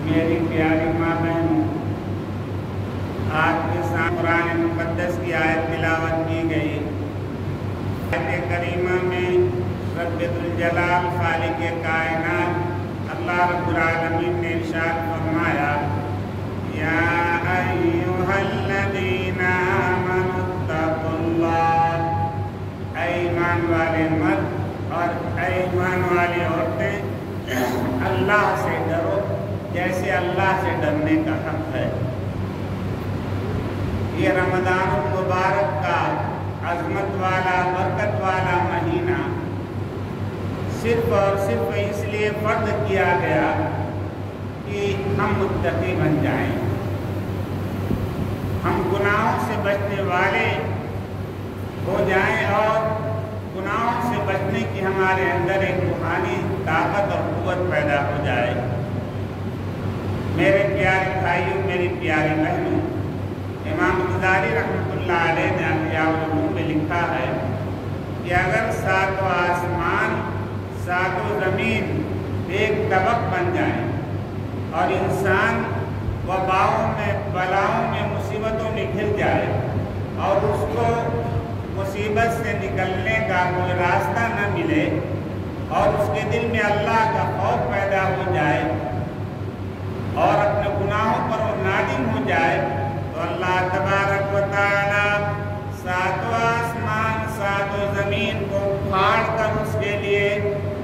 میری پیاری ماں بہنوں، آپ کے سامنے قرآن مقدس کی آیت تلاوت کی گئی۔ آیت کریمہ میں رب ذوالجلال خالق کائنات اللہ رب العالمین نے ارشاد فرمایا، یا ایھا الذین آمنوا اتقوا اللہ، اے ایمان والے مرد اور اے ایمان والی عورتیں، اللہ سے ڈرو جیسے اللہ سے ڈرنے کا حق ہے۔ یہ رمضان المبارک کا عظمت والا برکت والا مہینہ صرف اور صرف اس لیے فرض کیا گیا کہ ہم متقی بن جائیں، ہم گناہوں سے بچنے والے ہو جائیں اور گناہوں سے بچنے کی ہمارے اندر ایک روحانی طاقت اور قوت پیدا ہو جائے۔ میرے پیارے بھائیوں، میری پیاری بہنوں، امام غزالی رحمۃ اللہ علیہ نے احیاء العلوم میں لکھا ہے کہ اگر ساتوں آسمان ساتوں زمین ایک طبق بن جائیں اور انسان وباؤں میں، بلاؤں میں، مصیبتوں میں گھر جائے اور اس کو مصیبت سے نکلنے کا کوئی راستہ نہ ملے اور اس کے دل میں اللہ کا خوف پیدا ہو جائے اور اپنے گناہوں پر وہ نادم ہو جائے، تو اللہ تبارک و تعالی ساتوں آسمان ساتوں زمین کو پھاڑ کر اس کے لیے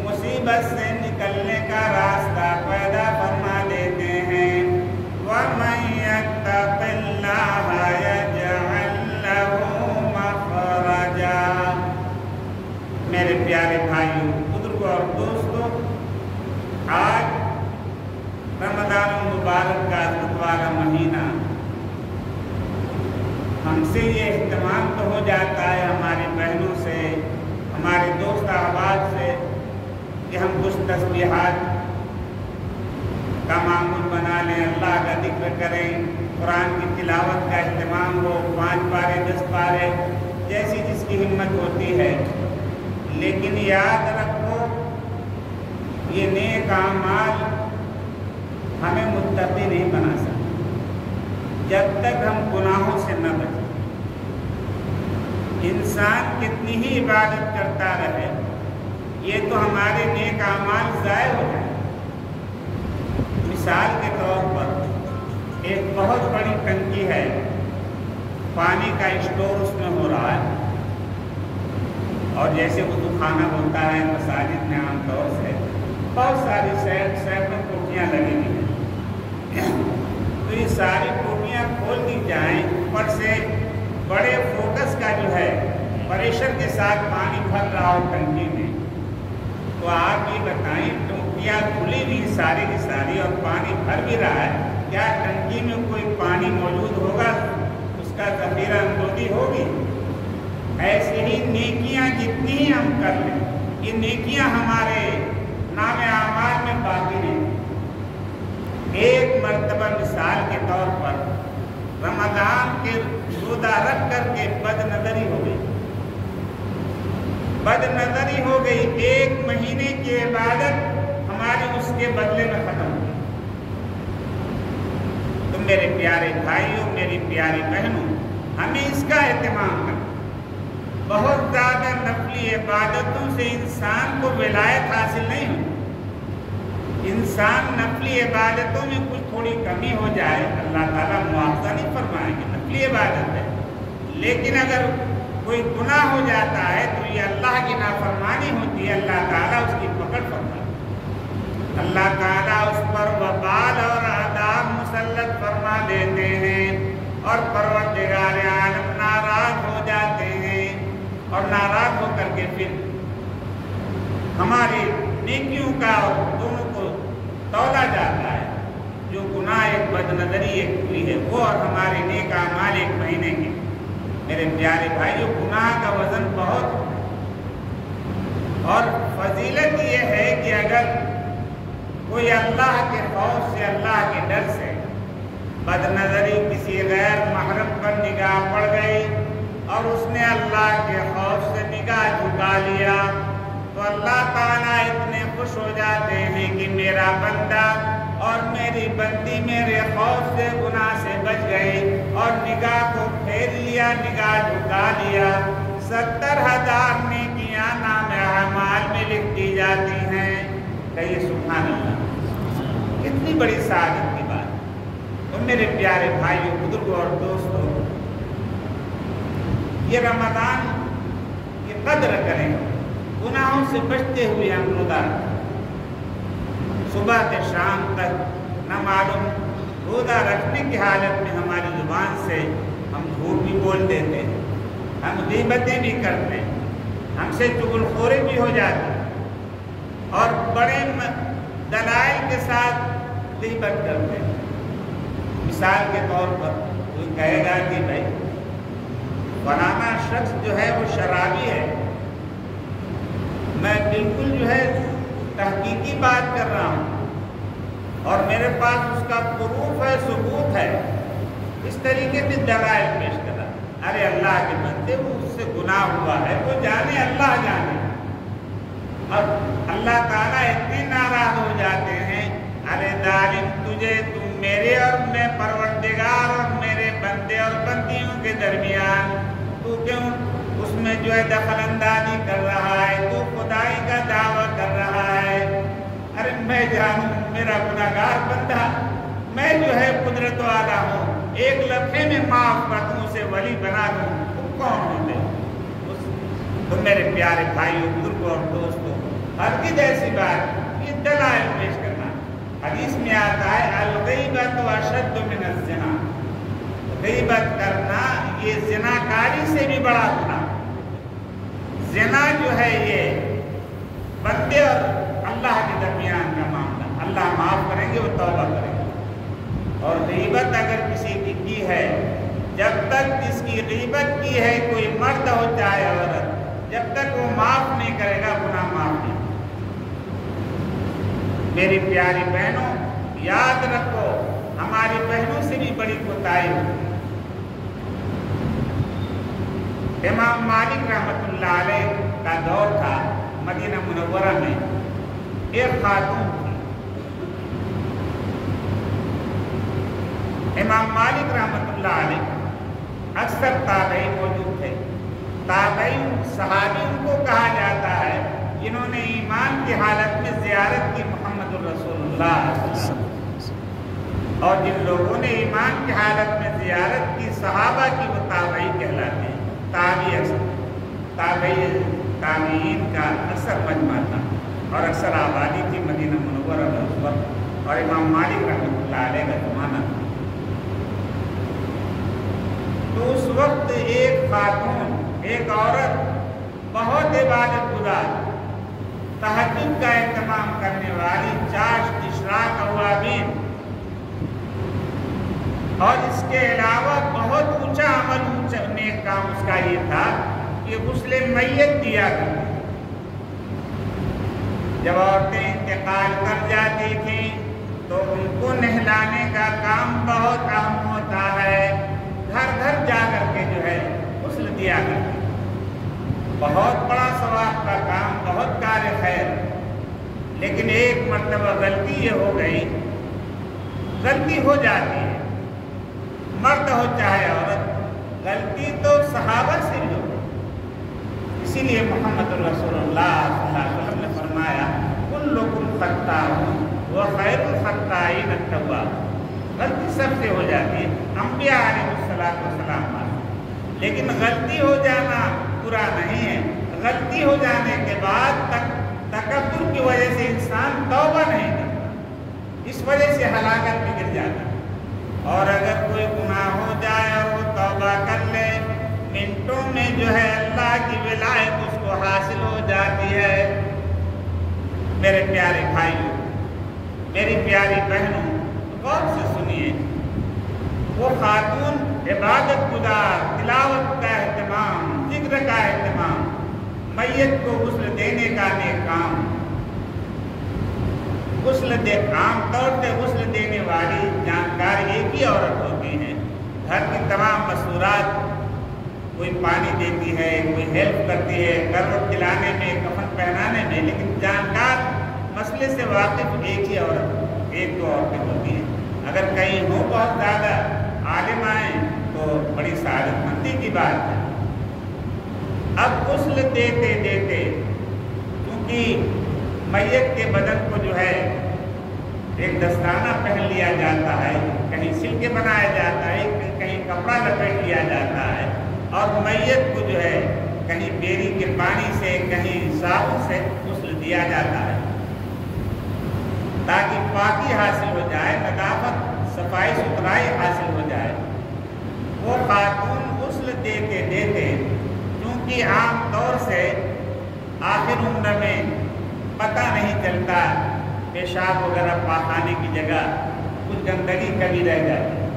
مصیبت سے نکلنے کا راستہ پیدا فرما دیتے ہیں۔ وَمَن يَتَّقِ اللَّهَ يَجْعَل لَّهُ مَخْرَجًا۔ میرے پیارے بھائیوں، بزرگوں اور دوستوں، آج رمضان المبارک کا عظمت والا مہینہ، ہم سے یہ اہتمام تو ہو جاتا ہے ہماری بہنوں سے، ہمارے دوست احباب سے، کہ ہم کچھ تسبیحات کا معمول بنا لیں، اللہ کا ذکر کریں، قرآن کی تلاوت کا اہتمام ہو، 5 پارے 10 پارے جیسی جس کی ہمت ہوتی ہے۔ لیکن یاد رکھو، یہ نیک اعمال ہمیں متقی نہیں بنا سکتے جب تک ہم گناہوں سے نہ بچیں۔ انسان کتنی ہی عبادت کرتا رہے، یہ تو ہمارے نیک اعمال ضائع ہو جائیں۔ مثال کے طور پر ایک بہت بڑی ٹنکی ہے، پانی کا اسٹور اس میں ہو رہا ہے، اور جیسے وضو خانہ ہوتا ہے مساجد میں عام طور سے بہت ساری سینکڑوں ٹوٹیاں لگی ہوئی ہیں، تو یہ ساری ٹوٹیاں کھول دی جائیں، اوپر سے بڑے فوکس کا جو ہے پریشر کے ساتھ پانی بھر رہا ہو ٹنکی میں، تو آپ یہ بتائیں ٹوٹیاں کھلی ہوئی ساری کی ساری اور پانی بھر بھی رہا ہے، کیا ٹنکی میں کوئی پانی موجود ہوگا؟ اس کا ذخیرہ اندوزی ہوگی؟ ایسے ہی نیکیاں جتنی ہی ہم کر لیں، یہ نیکیاں ہمارے نام اعمال میں باقی نہیں۔ ایک مرتبہ مثال کے طور پر رمضان کے روزہ رکھ کر کے بد نظری ہو گئی، بد نظری ہو گئی، 1 مہینے کی عبادت ہماری اس کے بدلے میں ختم ہو گئی۔ تو میرے پیارے بھائیوں، میری پیاری بہنوں، ہمیں اس کا اہتمام کرنا۔ بہت زیادہ نفلی عبادتوں سے انسان کو ولایت حاصل نہیں ہوتی۔ انسان نفلی عبادتوں میں کچھ تھوڑی کمی ہو جائے، اللہ تعالیٰ مواخذہ نہیں فرمائیں گے، نفلی عبادت ہے، لیکن اگر کوئی گناہ ہو جاتا ہے تو یہ اللہ کی نافرمانی ہوتی ہے، اللہ تعالیٰ اس کی پکڑ فرمائے، اللہ تعالیٰ اس پر وبال اور عذاب مسلط فرما دیتے ہیں، اور پروردگار عالم ناراض ہو جاتے ہیں، اور ناراض ہو کر کے پھر ہماری نیکیوں کا دونوں کو تولا جاتا ہے۔ جو گناہ ایک بد نظری ایک ہوئی ہے وہ، اور ہمارے نیک اعمال 1 مہینے کے۔ میرے پیارے بھائیوں، گناہ کا وزن بہت، اور فضیلت یہ ہے کہ اگر کوئی اللہ کے خوف سے، اللہ کے ڈر سے بد نظری کسی غیر محرم پر نگاہ پڑ گئی اور اس نے اللہ کے خوف سے نگاہ جھکا لیا، تو اللہ تعالیٰ اتنے خوش ہو جاتے ہیں کہ میرا بندہ اور میری میری بندی میرے خوف سے گناہ سے بچ گئی اور نگاہ کو پھیر لیا، نگاہ جھکا لیا، 70,000 نیکیاں نام اعمال میں لکھ دی جاتی ہیں۔ کہیے سبحان اللہ، کتنی بڑی سعادت کی بات۔ تو میرے پیارے بھائیوں، بزرگوں اور دوستوں، یہ رمضان کی قدر کریں، گناہوں سے بچتے ہوئے ہم روزہ رکھیں۔ صبح سے شام تک نہ معلوم روزہ رکھنے کی حالت میں ہماری زبان سے ہم جھوٹ بھی بول دیتے ہیں، ہم غیبتیں بھی کرتے ہیں، ہم سے چغل خوری بھی ہو جاتی ہے، اور بڑے دلائل کے ساتھ غیبت کرتے ہیں۔ مثال کے طور پر کوئی کہے گا کہ بھائی فلانا شخص جو ہے وہ شرابی ہے، میں بالکل جو ہے تحقیقی بات کر رہا ہوں اور میرے پاس اس کا پروف ہے، ثبوت ہے، اس طریقے سے دلائل پیش کرا۔ ارے اللہ کے بندے، وہ اس سے گناہ ہوا ہے، وہ جانے، اللہ جانے۔ اور اللہ تعالیٰ اتنے ناراض ہو جاتے ہیں، ارے ظالم، تجھے تم میرے اور میں پروردگار اور میرے بندے اور بندیوں کے درمیان تو کیوں اس میں جو ہے دخل اندازی کر رہا ہے، تو خدائی کا دعویٰ کر رہا ہے۔ ارے میں جانوں، میرا گناہگار بندہ، میں جو ہے قدرت والا ہوں، ایک لمحے میں معاف کر دوں، اسے ولی بنا دوں، تم کون ہوتے؟ تو میرے پیارے بھائیوں، بزرگوں اور دوستوں، ہرگز ایسی بات، یہ دلائل پیش کرنا۔ حدیث میں آتا ہے الغیبۃ اشد من الزنا، غیبت کرنا یہ زنا کاری سے بھی بڑا گناہ۔ زنا جو ہے یہ بندے اور اللہ کے درمیان کا معاملہ، اللہ معاف کریں گے، وہ توبہ کریں گے۔ اور غیبت اگر کسی کی ہے، جب تک جس کی غیبت کی ہے کوئی مرد ہو چاہے عورت، جب تک وہ معاف نہیں کرے گا، گناہ معاف نہیں۔ میری پیاری بہنوں، یاد رکھو، ہماری بہنوں سے بھی بڑی کوتاہی ہوتی ہے۔ امام مالک رحمۃ اللہ علیہ کا دور تھا، مدینہ منورہ میں ایک خاتون تھی۔ امام مالک رحمۃ اللہ علیہ اکثر تابعین موجود تھے۔ تابعین صحابیوں کو کہا جاتا ہے جنہوں نے ایمان کی حالت میں زیارت کی محمد الرسول اللہ، اور جن لوگوں نے ایمان کی حالت میں زیارت کی صحابہ کی وہ تابعی کہلاتے ہیں۔ تابعین کا اکثر مجمع تھا اور اکثر آبادی تھی مدینہ منورہ میں اس وقت، اور امام مالک رحمۃ اللہ علیہ کا زمانہ تھا۔ تو اس وقت ایک خاتون، ایک عورت، بہت عبادت گزار، تہجد کا اہتمام کرنے والی، چاشت اشراق اوابین، اور اس کے علاوہ بہت اونچا عمل، اونچا نیک کام اس کا یہ تھا کہ غسل میت دیا کرتی۔ جب عورتیں انتقال کر جاتی تھیں تو ان کو نہلانے کا کام بہت اہم ہوتا ہے، گھر گھر جا کر کے جو ہے غسل دیا کرتی، بہت بڑا ثواب کا کام، بہت کار خیر۔ لیکن ایک مرتبہ غلطی یہ ہو گئی، غلطی ہو جاتی ہے، مرد ہو چاہے عورت، غلطی تو صحابہ سے بھی ہو۔ اسی لیے محمد رسول اللہ صلی اللہ علیہ وسلم نے فرمایا کلکم خطاؤن وخیر الخطائین التواب، غلطی سب سے ہو جاتی ہے، انبیاء علیہ السلام، لیکن غلطی ہو جانا برا نہیں ہے۔ غلطی ہو جانے کے بعد تکبر کی وجہ سے انسان توبہ نہیں کرتا، اس وجہ سے ہلاکت میں گر جاتا ہے۔ اور اگر کوئی گناہ ہو جائے اور وہ توبہ کر لے، منٹوں میں جو ہے اللہ کی ولایت اس کو حاصل ہو جاتی ہے۔ میرے پیارے بھائیوں، میری پیاری بہنوں، غور سے سنیے، وہ خاتون عبادت گزار، تلاوت کا اہتمام، ذکر کا اہتمام، میت کو غسل دینے کا نیک کام، عام طور سے غسل دینے والی جانکار ایک ہی عورت ہوتی ہے۔ گھر کی تمام مصورات، کوئی پانی دیتی ہے، کوئی ہیلپ کرتی ہے، کروٹ دلانے میں، کفن پہنانے میں، لیکن جانکار مسئلے سے واقف ایک ہی عورت، ایک دو عورتیں ہوتی ہیں۔ اگر کہیں ہو بہت زیادہ عالم آئیں تو بڑی سعادت مندی کی بات ہے۔ اب غسل دیتے دیتے کیونکہ میت کے بدن کو جو ہے ایک دستانہ پہن لیا جاتا ہے، کہیں سل کے بنایا جاتا ہے، کہیں کپڑا لپیٹ لیا جاتا ہے، اور میت کو جو ہے کہیں بیری کے پانی سے کہیں صابن سے غسل دیا جاتا ہے تاکہ پاکی حاصل ہو جائے، نظافت صفائی ستھرائی حاصل ہو جائے۔ وہ خاتون غسل دیتے دیتے کیونکہ عام طور سے آخر عمر میں پتہ نہیں چلتا، پیشاب وغیرہ پاخانے کی جگہ کچھ گندگی کبھی رہ جاتی،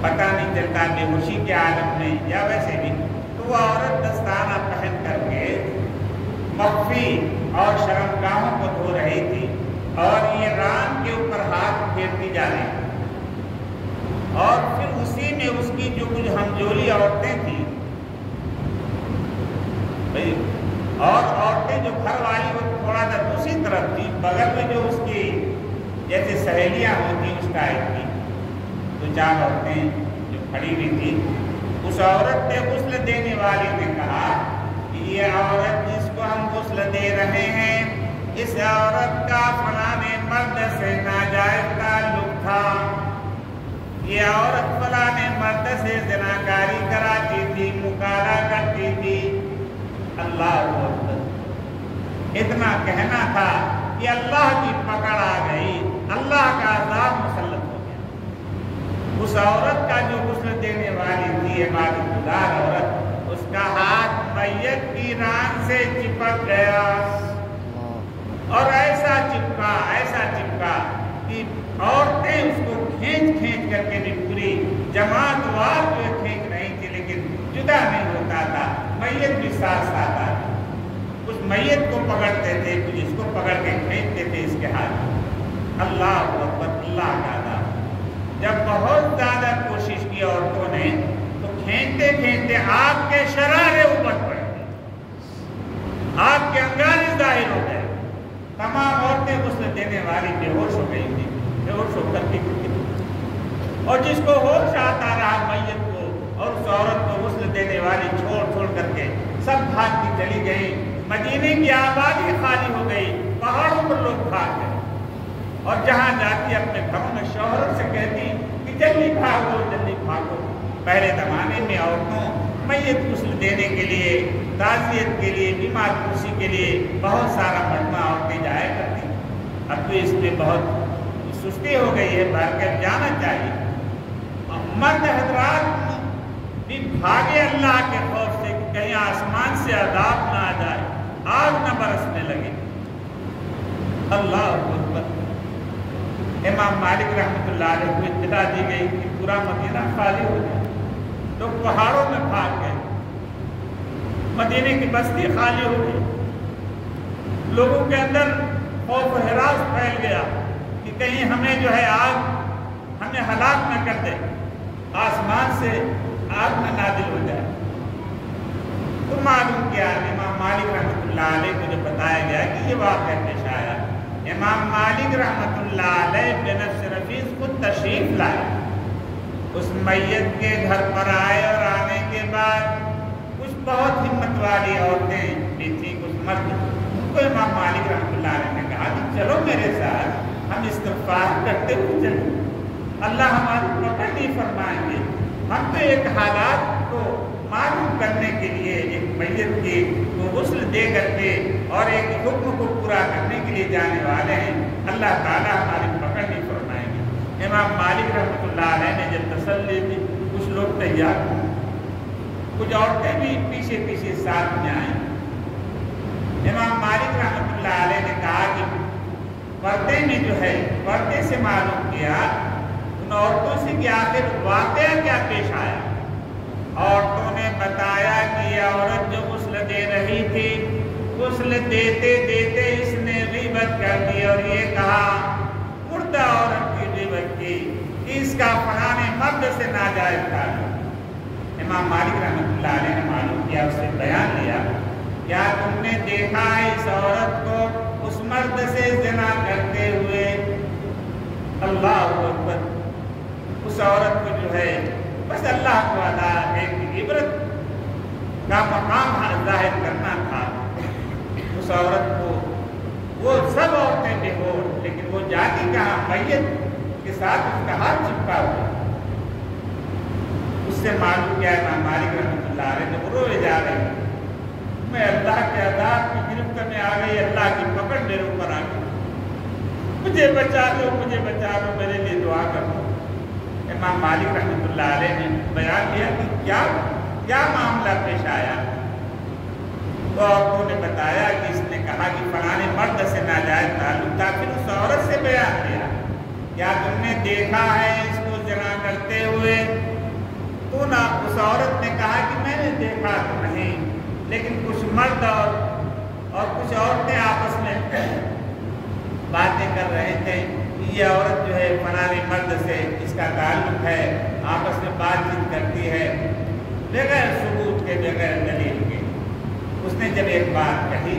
پتہ نہیں چلتا بے ہوشی کے عالم میں یا ویسے بھی، تو وہ عورت دستانہ پہن کر کے مخفی اور شرمگاہوں کو دھو رہی تھی اور یہ ران کے اوپر ہاتھ پھیرتی جا رہی تھی، اور پھر اسی میں اس کی جو کچھ ہمجولی عورتیں تھیں اور عورتیں جو گھر والی وہ تھوڑا سا دوسری طرف تھی، بغل میں جو اس کی جیسے سہیلیاں ہوتی اس ٹائپ کی دو چار عورتیں جو کھڑی ہوئی تھی، اس عورت نے غسل دینے والی نے کہا کہ یہ عورت جس کو ہم غسل دے رہے ہیں اس عورت کا فلاں مرد سے ناجائز تعلق تھا، یہ عورت فلاں مرد سے زناکاری کراتی تھی، مکالہ کرتی تھی۔ اللہ اکبر، اتنا کہنا تھا کہ اللہ کی پکڑ آ گئی، اللہ کا عذاب مسلط ہو گیا۔ اس عورت کا جو غسل دینے والی تھی عبادت گزار عورت، اس کا ہاتھ میت کی ران سے چپک گیا اور ایسا چپکا کہ عورتیں اس کو کھینچ کر کے بھی پوری جماعت وار جو کھینچ رہی تھی لیکن جدا نہیں ہوتا تھا، میت بھی ساتھ آتا تھا، کچھ میت کو پکڑتے تھے، کچھ اس کو پکڑ کے کھینچتے تھے اس کے ہاتھ۔ اللہ اکبر، اللہ کا عذاب۔ جب بہت زیادہ کوشش کی عورتوں نے تو کھینچتے آپ کے شرارے اوپر پڑ گئے، آپ کے انگانے ظاہر ہو گئے، تمام عورتیں غسل دینے والی بے ہوش ہو گئی تھی، بے ہوش ہو کر کے اور جس کو ہوش آتا رہا میت کو اور اس عورت کو غسل دینے والی چھوڑ کر کے سب بھاگتی چلی گئی۔ مدینے کی آبادی خالی ہو گئی، پہاڑوں پر لوگ بھاگ گئے، اور جہاں جاتی اپنے گھروں میں شوہر سے کہتی کہ جلدی بھاگو۔ پہلے زمانے میں عورتوں میت غسل دینے کے لیے، تعزیت کے لیے، بیمار پرسی کے لیے بہت سارا مجمع عورتیں جایا کرتی، اب تو اس میں بہت سستی ہو گئی ہے، بھر کر جانا چاہیے۔ مرد حضرات بھی بھاگے اللہ کے خوف سے کہ کہیں آسمان سے عذاب نہ آ جائے، آگ نہ برسنے لگے۔ اللہ اکبر۔ امام مالک رحمۃ اللہ علیہ کو اطلاع دی گئی کہ پورا مدینہ خالی ہو گیا، لوگ پہاڑوں میں بھاگ گئے، مدینے کی بستی خالی ہو گئی، لوگوں کے اندر خوف و ہراس پھیل گیا کہ کہیں ہمیں جو ہے آگ ہمیں ہلاک نہ کر دے، آسمان سے آگ نہ نازل ہو جائے۔ تو معلوم کیا امام مالک رحمۃ اللہ علیہ کو جب بتایا گیا کہ یہ واقعہ پیش آیا، امام مالک رحمۃ اللہ علیہ بنفس رفیس خود تشریف لائے، اس میت کے گھر پر آئے، اور آنے کے بعد کچھ بہت ہمت والی عورتیں بھی تھیں، کچھ مرد، ان کو امام مالک رحمۃ اللہ علیہ نے کہا کہ چلو میرے ساتھ ہم استغفار کرتے ہوئے چلیں، اللہ ہماری پکڑ نہیں فرمائیں گے، ہم تو ایک حالات کو معلوم کرنے کے لیے ایک میت کی غسل دے کر کے اور ایک حکم کو پورا کرنے کے لیے جانے والے ہیں، اللہ تعالیٰ ہماری پکڑ نہیں فرمائیں گے۔ امام مالک رحمۃ اللہ علیہ نے جب تسلی دی، کچھ لوگ تیار ہوئے، کچھ عورتیں بھی پیچھے ساتھ میں آئیں۔ امام مالک رحمۃ اللہ علیہ نے کہا کہ پردے میں جو ہے، پردے سے معلوم کیا ان عورتوں سے کہ آخر واقعہ کیا پیش آیا۔ عورتوں نے بتایا کہ یہ عورت جو غسل دے رہی تھی، غسل دیتے دیتے اس نے غیبت کر دی اور یہ کہا، مردہ عورت کی غیبت کی کہ اس کا فلاں مرد سے ناجائز تعلق۔ امام مالک رحمۃ اللہ علیہ نے معلوم کیا، اس سے بیان لیا، کیا تم نے دیکھا اس عورت کو اس مرد سے زنا کرتے ہوئے؟ اللہ اکبر، اس عورت کو جو ہے بس اللہ کو ادا ایک عبرت کا مقام ظاہر کرنا تھا۔ اس عورت کو وہ سب عورتیں بے ہوش، لیکن وہ جاتی کہاں، میت کے ساتھ اس کا ہاتھ چپکا ہوا۔ اس سے معلوم کیا امام مالک رحمۃ اللہ علیہ جب روئے جا رہے ہیں، میں اللہ کے عذاب کی گرفت میں آ گئی، اللہ کی پکڑ میرے اوپر آ گئی، مجھے بچا دو، مجھے بچا دو، میرے لیے دعا کرو۔ امام مالک رحمۃ اللہ علیہ نے بیان کیا کہ کیا معاملہ پیش آیا؟ تو عورتوں نے بتایا کہ اس نے کہا کہ فلانے مرد سے ناجائز تعلق تھا، پھر اس عورت سے بیان کیا، کیا تم نے دیکھا ہے اس کو زنا کرتے ہوئے؟ تو نہ اس عورت نے کہا کہ میں نے دیکھا تو نہیں، لیکن کچھ مرد اور کچھ عورتیں آپس میں باتیں کر رہے تھے کہ یہ عورت جو ہے فلانے مرد سے اس کا تعلق ہے، آپس میں بات چیت کرتی ہے بغیر ثبوت کے، بغیر دلیل کے۔ اس نے جب ایک بات کہی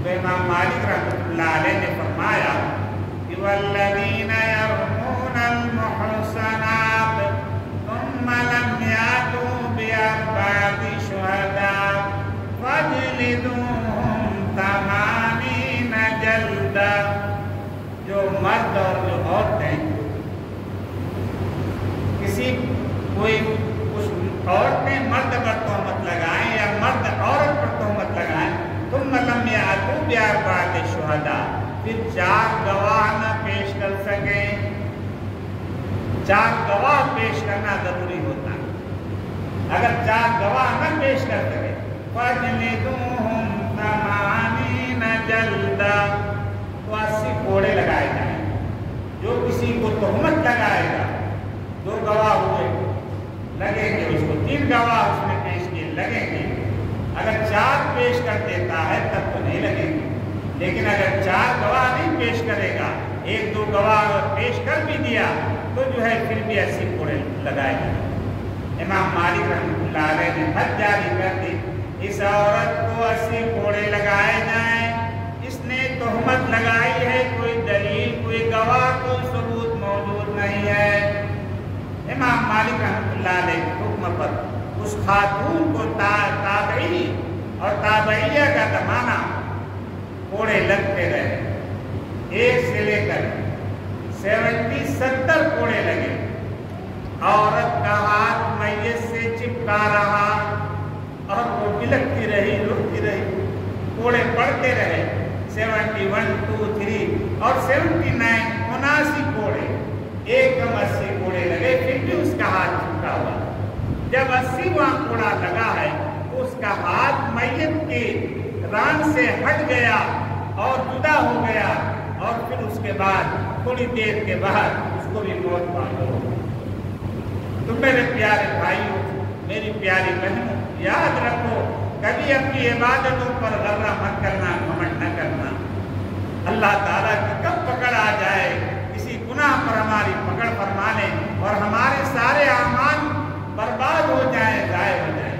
تو امام مالک رحمۃ اللہ علیہ نے فرمایا کہ والذین یرمون المحصنات ثم لم یأتوا بأربعة شهداء فاجلدوهم 80 جلدہ۔ جو مرد اور جو عورتیں کچھ عورتیں مرد پر تہمت لگائیں یا مرد عورت پر تہمت لگائیں، ثم لم یأتوا بأربعة شهداء، پھر 4 گواہ نہ پیش کر سکیں۔ 4 گواہ پیش کرنا ضروری ہوتا ہے، اگر 4 گواہ نہ پیش کر سکے فَاجْلِدُوهُمْ 80 جلدہ، تو 80 کوڑے لگائے جائیں۔ جو کسی کو تہمت لگائے گا، 2 گواہ ہوئے لگیں گے، اس کو 3 گواہ اس میں پیش کیے لگیں گے۔ اگر 4 پیش کر دیتا ہے تب تو نہیں لگیں گے، لیکن اگر 4 گواہ نہیں پیش کرے گا، 1-2 گواہ اگر پیش کر بھی دیا تو جو ہے پھر بھی 80 کوڑے لگائے گئے۔ امام مالک رحمۃ اللہ علیہ نے حد جاری کر دی، اس عورت کو 80 کوڑے لگائے جائیں، اس نے تہمت لگائی ہے، کوئی دلیل، کوئی گواہ، کوئی ثبوت موجود نہیں ہے۔ امام مالک رحمۃ اللہ علیہ کے حکم پر اس خاتون کو تابعی اور تابعیہ کا زمانہ کوڑے لگتے رہے، 1 سے لے کر 70 کوڑے لگے۔ عورت کا ہاتھ میت سے چپکا رہا اور وہ بلکتی رہی، روتی رہی، کوڑے پڑتے رہے، 71، 2، 3 اور 79، 79 کوڑے، ایک کم 80 کوڑے لگے، پھر بھی اس کا ہاتھ چپکا ہوا۔ جب 80واں کوڑا لگا ہے تو اس کا ہاتھ میت کی ران سے ہٹ گیا اور جدا ہو گیا، اور پھر اس کے بعد تھوڑی دیر کے بعد اس کو بھی موت معلوم ہو۔ تو میرے پیارے بھائیوں، میری پیاری بہنوں، یاد رکھو کبھی اپنی عبادتوں پر غرہ مت کرنا، گھمنڈ نہ کرنا۔ اللہ تعالیٰ کی کب پکڑ آ جائے، کسی گناہ پر ہماری پکڑ فرما لے اور ہمارے سارے اعمال برباد ہو جائیں، ضائع ہو جائیں۔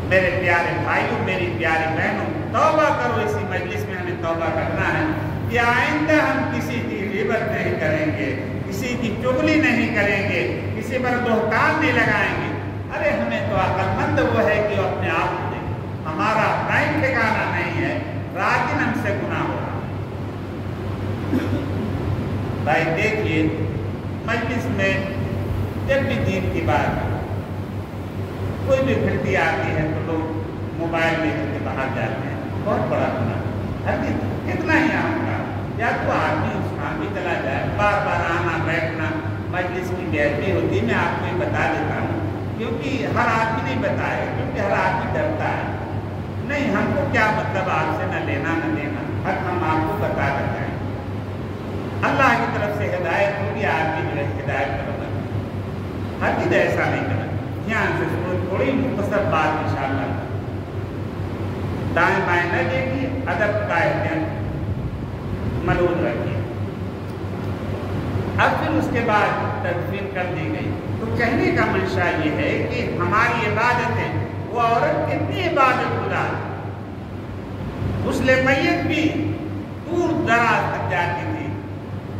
میرے پیارے بھائیوں، میری پیاری بہنوں، توبہ کرو، اسی مجلس میں ہمیں توبہ کرنا ہے کہ آئندہ ہم کسی کی غیبت نہیں کریں گے، کسی کی چغلی نہیں کریں گے، کسی پر بہتان نہیں لگائیں گے۔ ارے ہمیں تو عقل مند وہ ہے کہ وہ اپنے آپ کو دیکھے، ہمارا ٹائم ٹھکانا نہیں ہے، رات دن ہم سے گناہ ہو رہا۔ بھائی دیکھیے، مجلس میں جب بھی دین کی بات کوئی بھی گھٹی آتی ہے تو لوگ موبائل لے کر کے باہر جاتے ہیں، بہت بڑا گناہ۔ کتنا ہی عام کا، یا تو آدمی اس کام بھی چلا جائے، بار بار آنا بیٹھنا، مجلس کی بےعزتی ہوتی ہے۔ میں آپ کو یہ بتا دیتا ہوں کیونکہ ہر آدمی نہیں بتائے، کیونکہ ہر آدمی ڈرتا ہے۔ نہیں، ہم کو کیا مطلب آپ سے نہ لینا نہ دینا، حق ہم آپ کو بتا دیتے ہیں۔ اللہ کی طرف سے ہدایت ہوگی، آدمی جو ہے ہدایت کرنا، ہر چیز ایسا نہیں کرنا۔ دھیان سے سنو، تھوڑی مختصر بات انشاءاللہ، دائیں بائیں نہ دیکھیے، ادب کا احتیاط ملحوظ رکھیے۔ اب پھر اس کے بعد تدفین کر دی گئی، تو کہنے کا منشا یہ ہے کہ ہماری عبادتیں، وہ عورت کتنی عبادت گزار، غسل میت بھی دور دراز تک جاتی تھی،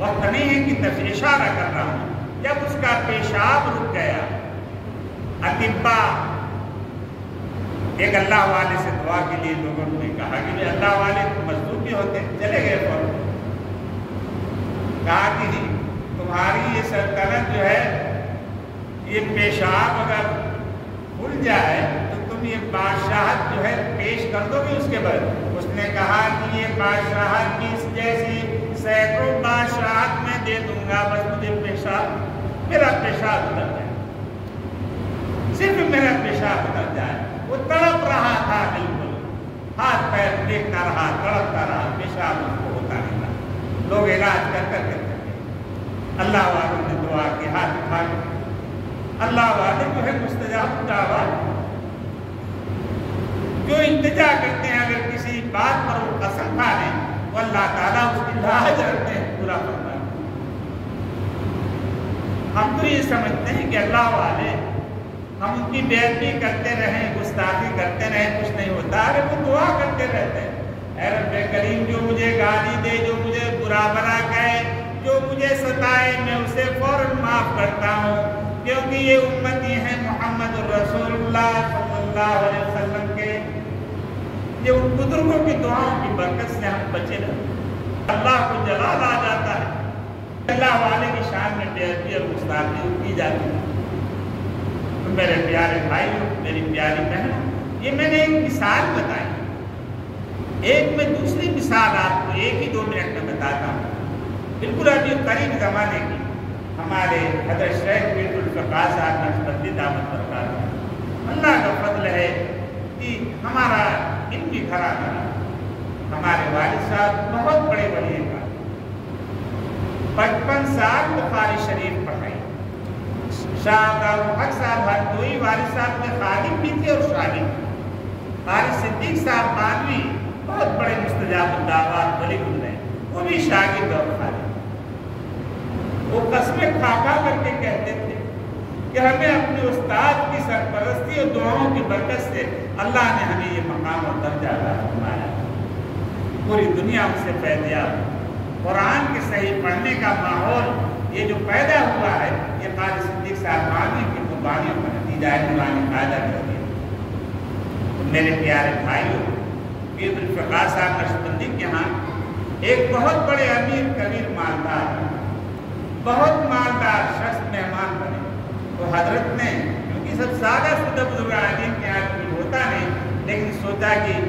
وقت نہیں ہے کہ اشارہ کر رہا ہوں، جب اس کا پیشاب رک گیا، اطباء ایک اللہ والے سے دعا کے لیے لوگوں نے کہا کہ اللہ والے تو مزدور بھی ہوتے، چلے گئے فوراً، کہا کہ تمہاری یہ سلطنت جو ہے، یہ پیشاب اگر کھل جائے تو تم یہ بادشاہت جو ہے پیش کر دو گے اس کے بعد؟ اس نے کہا کہ یہ بادشاہت کی جیسی سینکڑوں بادشاہت میں دے دوں گا، بس مجھے میرا پیشاب اتر جائے، صرف میرا پیشاب اتر جائے۔ وہ تڑپ رہا تھا، بالکل ہاتھ پیر دیکھتا رہا، تڑپتا رہا، پیشاب اس کو ہوتا نہیں تھا۔ لوگ علاج کر کر کے اللہ والوں نے دعا کے ہاتھ اٹھا کے، اللہ والے جو ہے مستجاب دعوت، جو التجا کرتے ہیں، اگر کسی بات پر وہ قسم کھا لیں تو اللہ تعالیٰ اس کی لاج رکھتے ہیں پورا فرما۔ ہم تو یہ سمجھتے ہیں کہ اللہ والے ہم ان کی بے ادبی کرتے رہیں، گستاخی کرتے رہیں، کچھ نہیں ہوتا، ارے وہ دعا کرتے رہتے ہیں، اے رب کریم جو مجھے گالی دے، جو مجھے برا بھلا کہے، جو مجھے ستائے، میں اسے فوراً معاف کرتا ہوں، کیونکہ یہ امتی ہیں محمد الرسول اللہ صلی اللہ علیہ وسلم کے۔ یہ ان بزرگوں کی دعاؤں کی برکت سے ہم بچے رہتے، اللہ کو جلال آ جاتا ہے، اللہ والے کی شان میں بے ادبی اور گستاخی کی جاتی ہے۔ تو میرے پیارے بھائیوں، میری پیاری بہنوں، یہ میں نے ایک مثال بتائی، ایک میں دوسری مثال آپ کو 1-2 منٹ میں بتاتا ہوں، بالکل ابھی قریب زمانے کی۔ ہمارے حضرت شیخ میر الفقہ صاحب نقشبندی دامت برکاتہ، اللہ کا فضل ہے کہ ہمارا ان بھی گھرانہ، ہمارے والد صاحب بہت بڑے ولی کا 55 سال بخاری شریف پڑھائی۔ شاہ الحق صاحب ہردوئی والد صاحب کے خادم بھی تھے اور شاگرد۔ قاری صدیق صاحب بانوی بہت بڑے مستجاب الدعوات ولی گزرے، وہ بھی شاگرد اور خادم۔ وہ قسمیں کھا کھا کر کے کہتے تھے کہ ہمیں اپنے استاد کی سرپرستی اور دعاؤں کی برکت سے اللہ نے ہمیں یہ مقام اور درجہ عطا فرمایا، پوری دنیا ان سے فیضیاب۔ قرآن کے صحیح پڑھنے کا ماحول یہ جو پیدا ہوا ہے، یہ قاری صدیق صاحب بانوی کی قربانیوں کا نتیجہ ہے، نورانی قاعدہ کر دیا۔ میرے پیارے بھائیوں، میر الفقہ صاحب نقشبندی کے ہاں ایک بہت بڑے امیر کبیر مالدار، بہت مالدار شخص مہمان بنے، تو حضرت نے، کیونکہ سب سادہ سودہ بزرگ عالم کے یہاں کچھ ہوتا نہیں، لیکن سوچا کہ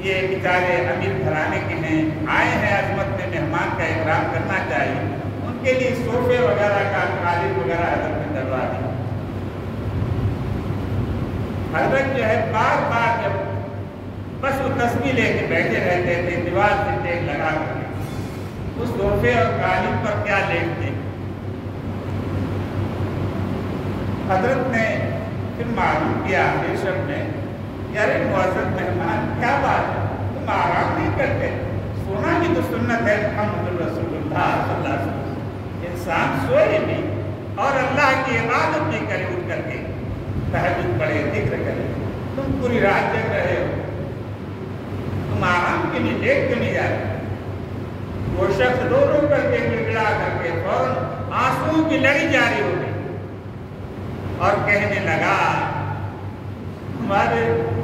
یہ بیچارے امیر گھرانے کے ہیں، آئے ہیں عظمت میں، مہمان کا اکرام کرنا چاہیے، ان کے لیے صوفے وغیرہ کا قالین وغیرہ حضرت نے ڈلوا دی۔ حضرت جو ہے بار بار جب بس وہ تسبیح لے کے بیٹھے رہتے تھے، دیوار سے ٹیک لگا کر اس صوفے اور قالین پر کیا لیٹتے، حضرت نے پھر معلوم کیا آخر میں، یار معزز مہمان کیا بات ہے، تم آرام نہیں کرتے، سونا بھی تو سنت ہے محمد الرسول اللہ صلی اللہ علیہ وسلم، انسان سوئے بھی اور اللہ کی عبادت بھی کرے، اٹھ کر کے تہجد پڑھے، ذکر کرے، تم پوری رات جگ رہے ہو، تم آرام کے لیے لیٹ کیوں نہیں جاتے؟ وہ شخص رو رو کر کے گڑگڑا کر کے فوراً آنسوؤں کی لڑی جاری ہو گئی اور کہنے لگا، ہمارے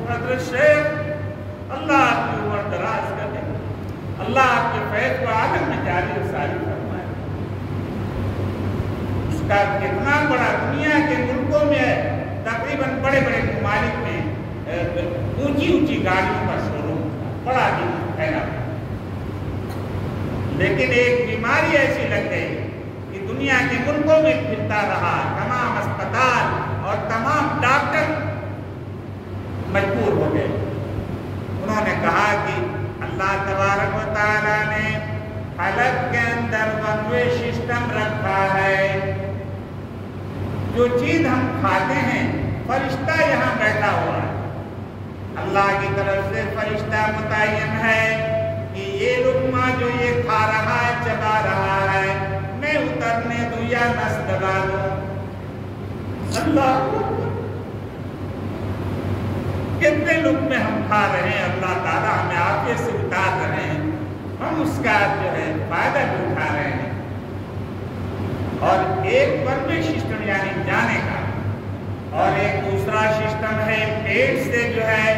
حضرت شیخ اللہ آپ کی عمر دراز کر دے، اللہ آپ کے فیض کو عالم میں جاری و ساری فرمائے۔ اس کا کتنا بڑا دنیا کے ملکوں میں ہے، تقریباً بڑے بڑے ممالک میں اونچی اونچی گاڑیوں کا شو روم، بڑا بھی پھیلا، لیکن ایک بیماری ایسی لگ گئی کہ دنیا کے ملکوں میں پھرتا رہا، تمام اسپتال اور تمام ڈاکٹر مجبور ہو گئے۔ انہوں نے کہا کہ اللہ تبارک و تعالیٰ نے حلق کے اندر ونوے سسٹم رکھا ہے، جو چیز ہم کھاتے ہیں فرشتہ یہاں بیٹھا ہوا ہے، اللہ کی طرف سے فرشتہ متعین ہے کہ یہ لقمہ جو یہ کھا رہا ہے، چبا رہا ہے، میں اترنے دوں یا نس دبا دوں۔ اللہ کتنے لقمے ہم کھا رہے ہیں، اللہ تعالیٰ ہمیں عافیت سے اتار رہے ہیں، ہم اس کا جو ہے فائدہ بھی اٹھا رہے ہیں، اور ایک ورمے سسٹم یعنی جانے کا، اور ایک دوسرا سسٹم ہے پیٹ سے جو ہے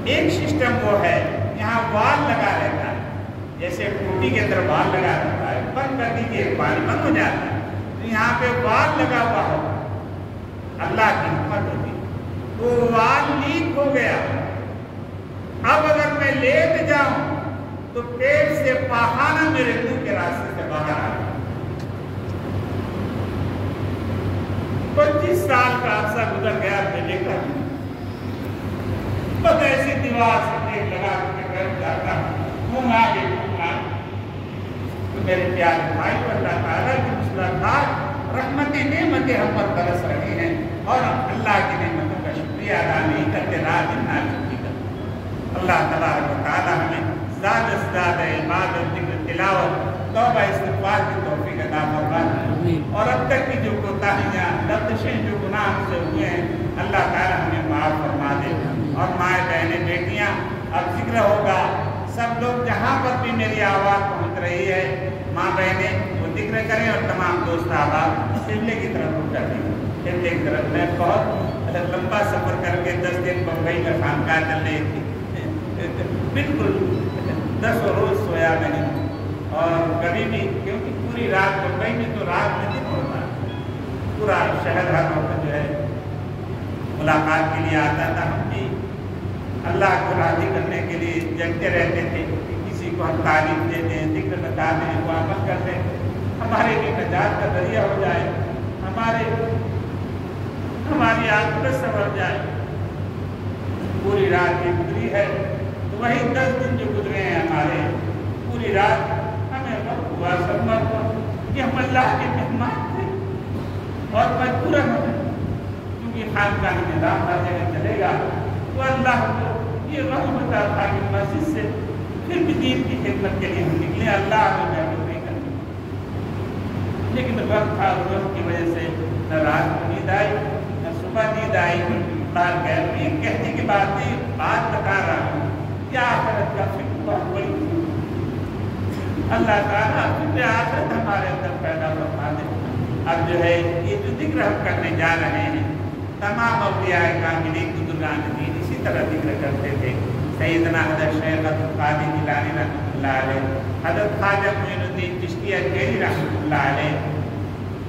ایک سسٹم وہ ہے یہاں وال لگا رہتا ہے، جیسے ٹوٹی کے اندر وال لگا رہتا ہے، بند کر دیجیے پانی بند ہو جاتا ہے، تو یہاں پہ وال لگا ہوا ہوگا، اللہ کی حکمت ہوتی، تو وال لیک ہو گیا، اب اگر میں لیٹ جاؤں تو پیٹ سے پاخانہ میرے منہ کے راستے سے باہر آ گیا۔ 25 سال کا عرصہ گزر گیا، میں دیکھا بس ایسی دیوار سے دیکھ لگا کے بیٹھ جاتا ہوں آگے تو میرے پیارے بھائی کو اللہ تعالیٰ کی مسلسل رحمتیں نعمتیں ہم پر برس رہی ہیں، اور ہم اللہ کی نعمتوں کا شکریہ ادا نہیں کرتے، رات دن نافرمانی کرتے۔ اللہ تبارک و تعالیٰ ہمیں زیادہ سے زیادہ عبادت، ذکر، تلاوت، توبہ استغفار کی توفیق عطا فرمائے، اور اب تک کی جو کوتاہیاں، لغزشیں جو گناہ ہم سے ہوئے ہیں اللہ تعالیٰ ہمیں معاف فرما دے۔ اور مائیں بہنیں بیٹیاں، اب ذکر ہوگا، سب لوگ جہاں پر بھی میری آواز پہنچ رہی ہے، ماں بہنیں وہ ذکر کریں، اور تمام دوست احباب قبلے کی طرف رخ کر دیں۔ قبلے کی طرف میں بہت لمبا سفر کر کے 10 دن بمبئی میں خانقاہ چل رہی تھی، بالکل 10 روز سویا نہیں، اور کبھی بھی، کیونکہ پوری رات بمبئی میں تو رات میں دن ہوتا ہے، پورا شہر ہر وقت جو ہے ملاقات کے لیے آتا تھا۔ ہم بھی اللہ کو راضی کرنے کے لیے جگتے رہتے تھے کہ کسی کو ہم تعلیم دے دیں، ذکر بتا دیں، وہ عمل کر دیں، ہمارے لیے نجات کا ذریعہ ہو جائے، ہماری عاقبت سنور جائے۔ پوری رات یہ گزری ہے، تو وہی 10 دن جو گزرے ہیں ہمارے، پوری رات ہمیں وقت ہوا، سمجھ ہوا کہ ہم اللہ کے مہمان تھے، اور مجبوراً کیونکہ خانقاہ کا نظام ہر جگہ چلے گا، تو اللہ کو یہ رحمت تھا کہ مسجد سے پھر بھی دین کی خدمت کے لیے ہم نکلے، اللہ ہمیں محبوب نہیں کرتے، لیکن وقت تھا، اس وقت کی وجہ سے نہ رات کو نیند آئی، نہ صبح نیند آئی، باہر گئے۔ یہ کہنے کی بات نہیں، بات بتا رہا ہوں کہ آخرت کا فکر بہت بڑی چیز، اللہ تعالیٰ فکر آخرت ہمارے اندر پیدا فرما دے۔ اب جو ہے یہ جو ذکر ہم کرنے جا رہے ہیں، تمام اولیاء کاملین بزرگان دین اسی طرح ذکر کرتے تھے۔ سیدنا حضرت شیخ عبدالقادر جیلانی رحمۃ اللہ علیہ، حضرت خواجہ معین الدین چشتی اجمیری رحمۃ اللہ علیہ،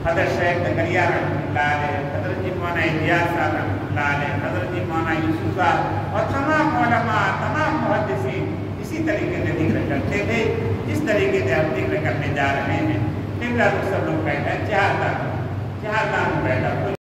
حضرت شیخ زکریا رحمۃ اللہ علیہ، حضرت جی مولانا الیاس صاحب رحمۃ اللہ علیہ، حضرت جی مولانا یوسف صاحب، اور تمام علماء، تمام محدثین اسی طریقے سے ذکر کرتے تھے جس طریقے سے ہم ذکر کرنے جا رہے ہیں۔ قبلہ سب لوگ بیٹھا، چہار دار میں بیٹھا۔